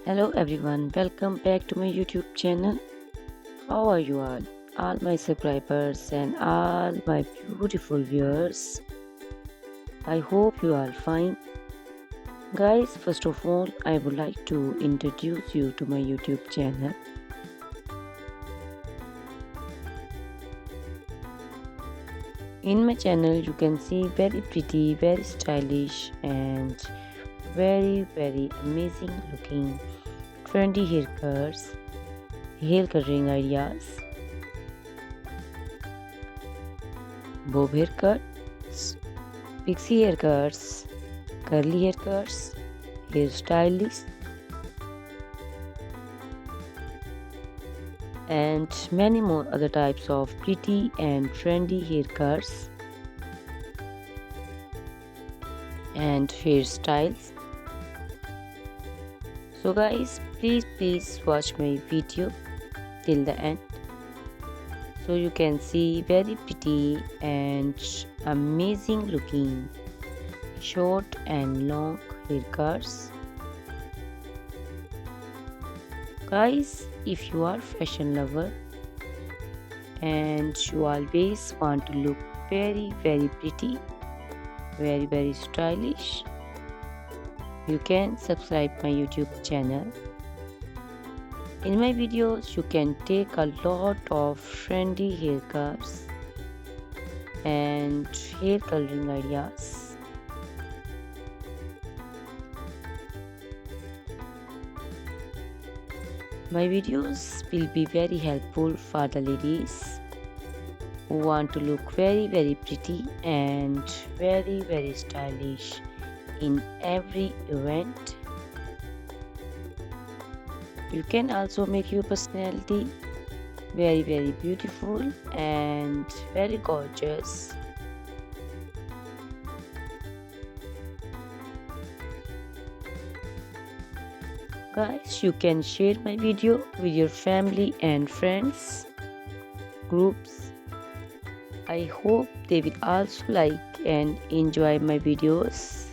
Hello everyone, welcome back to my YouTube channel. How are you all? All my subscribers and all my beautiful viewers. I hope you are fine. Guys, first of all, I would like to introduce you to my YouTube channel. In my channel, you can see very pretty, very stylish and very amazing looking trendy haircuts, hair coloring ideas, bob haircuts, pixie haircuts, curly haircuts, hairstyles, and many more other types of pretty and trendy haircuts and hairstyles. So guys, please watch my video till the end so you can see very pretty and amazing looking short and long haircuts. Guys, if you are fashion lover and you always want to look very pretty, very stylish, you can subscribe my YouTube channel. In my videos you can take a lot of trendy haircuts and hair coloring ideas. My videos will be very helpful for the ladies who want to look very pretty and very stylish in every event. You can also make your personality very beautiful and very gorgeous. Guys, you can share my video with your family and friends groups. I hope they will also like and enjoy my videos.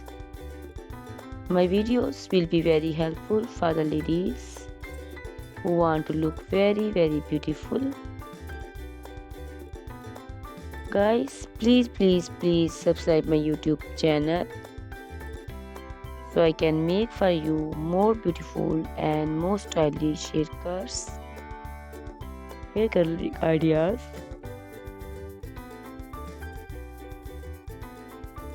My videos will be very helpful for the ladies who want to look very beautiful. Guys, please subscribe my YouTube channel so I can make for you more beautiful and more stylish haircuts, hair coloring ideas,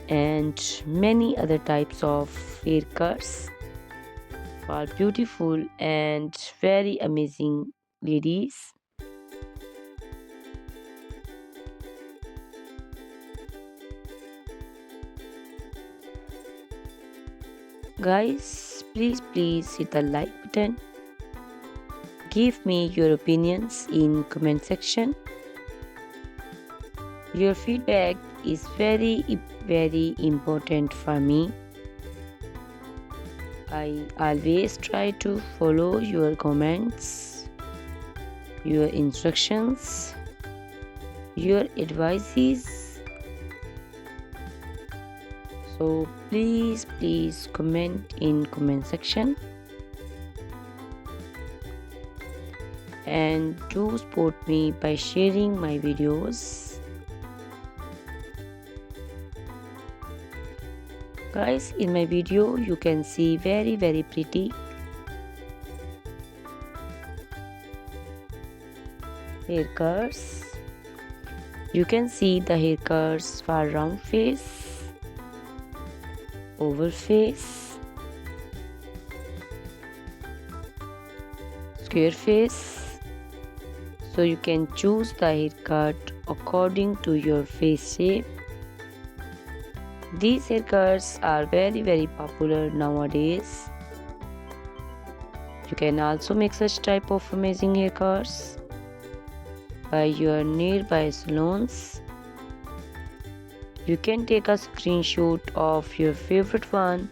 and many other types of haircuts for beautiful and very amazing ladies. Guys, please hit the like button. Give me your opinions in comment section. Your feedback is very important for me. I always try to follow your comments, your instructions, your advices. So please comment in comment section and do support me by sharing my videos. Guys, in my video you can see very pretty haircuts. You can see the haircuts for round face, oval face, square face. So you can choose the haircut according to your face shape. These haircuts are very popular nowadays. You can also make such type of amazing haircuts by your nearby salons. You can take a screenshot of your favorite one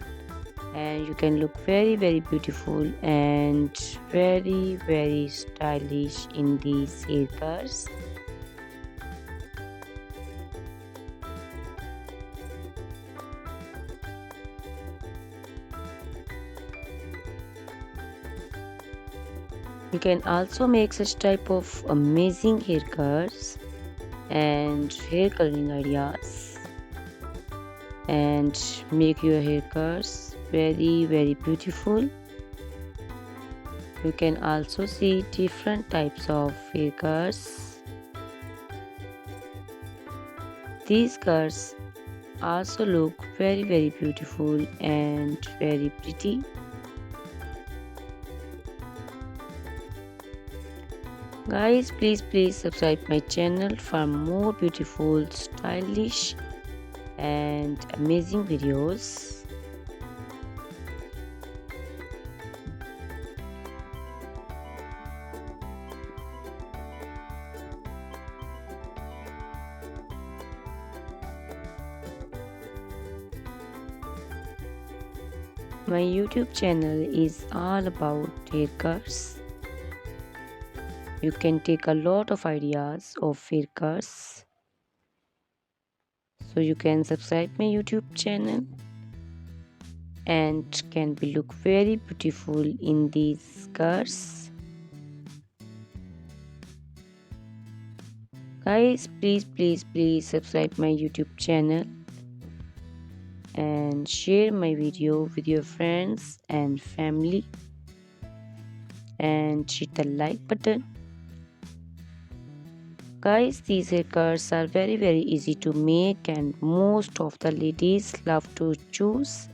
and you can look very beautiful and very stylish in these haircuts. You can also make such type of amazing haircuts and hair coloring ideas and make your haircuts very beautiful. You can also see different types of haircuts. These cuts also look very beautiful and very pretty. Guys, please subscribe my channel for more beautiful, stylish and amazing videos. My YouTube channel is all about haircuts. You can take a lot of ideas of haircuts. So you can subscribe my YouTube channel and can be look very beautiful in these cuts. Guys, please subscribe my YouTube channel and share my video with your friends and family and hit the like button. Guys, these haircuts are very easy to make and most of the ladies love to choose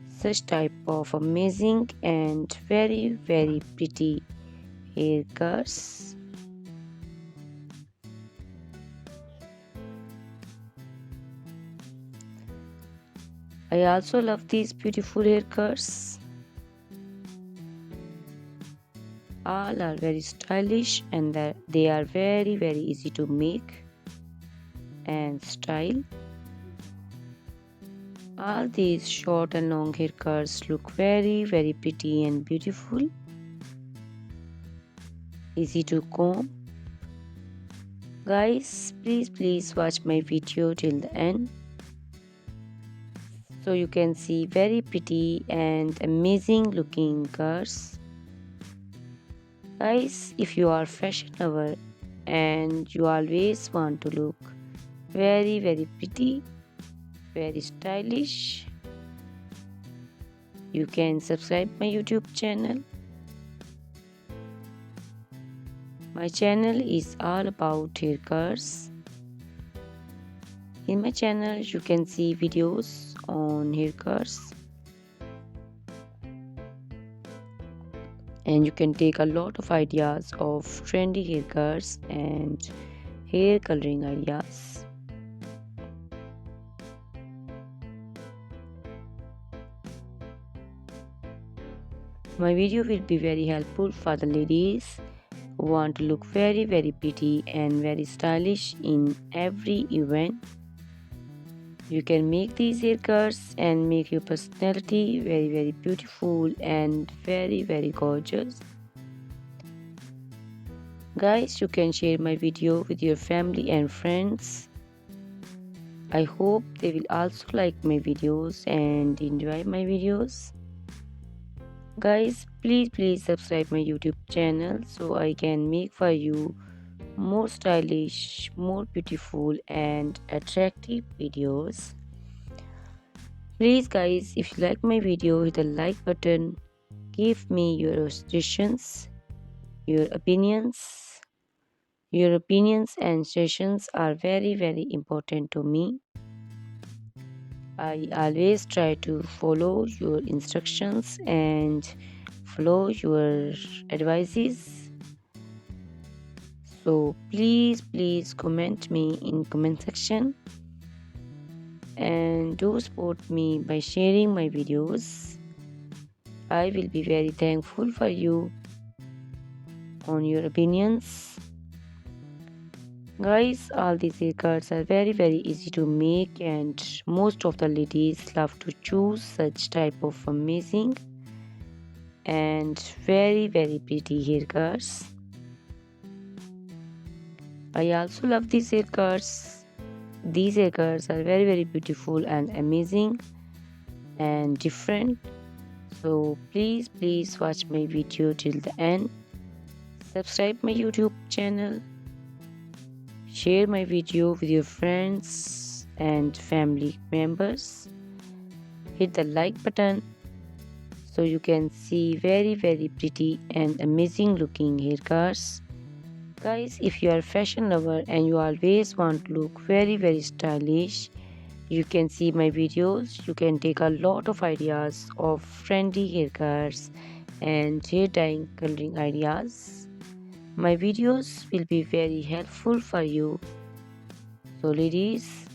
such type of amazing and very pretty haircuts. I also love these beautiful haircuts. All are very stylish and they are very easy to make and style. All these short and long haircuts look very pretty and beautiful. Easy to comb. Guys, please watch my video till the end, so you can see very pretty and amazing looking curls. Guys, if you are fashion lover and you always want to look very pretty, very stylish, you can subscribe my YouTube channel. My channel is all about haircuts. In my channel you can see videos on haircuts and you can take a lot of ideas of trendy haircuts and hair coloring ideas. My video will be very helpful for the ladies who want to look very pretty and very stylish in every event. You can make these haircuts and make your personality very beautiful and very gorgeous. Guys, you can share my video with your family and friends. I hope they will also like my videos and enjoy my videos. Guys, please subscribe my YouTube channel so I can make for you more stylish, more beautiful and attractive videos. Please guys, if you like my video, hit the like button. Give me your suggestions, your opinions. Your opinions and suggestions are very important to me. I always try to follow your instructions and follow your advices. So please comment me in comment section and do support me by sharing my videos. I will be very thankful for you on your opinions. Guys, all these haircuts are very easy to make and most of the ladies love to choose such type of amazing and very pretty haircuts. I also love these haircuts. These haircuts are very beautiful and amazing and different. So please watch my video till the end. subscribe my YouTube channel, share my video with your friends and family members, hit the like button so you can see very pretty and amazing looking haircuts. Guys, if you are a fashion lover and you always want to look very stylish, you can see my videos. You can take a lot of ideas of trendy haircuts and hair dyeing coloring ideas. My videos will be very helpful for you. So ladies,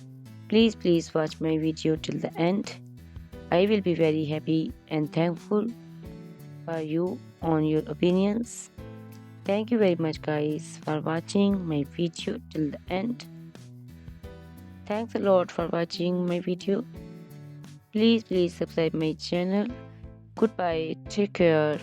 please watch my video till the end. I will be very happy and thankful for you on your opinions. Thank you very much guys for watching my video till the end. Thanks a lot for watching my video. Please subscribe my channel. Goodbye. Take care.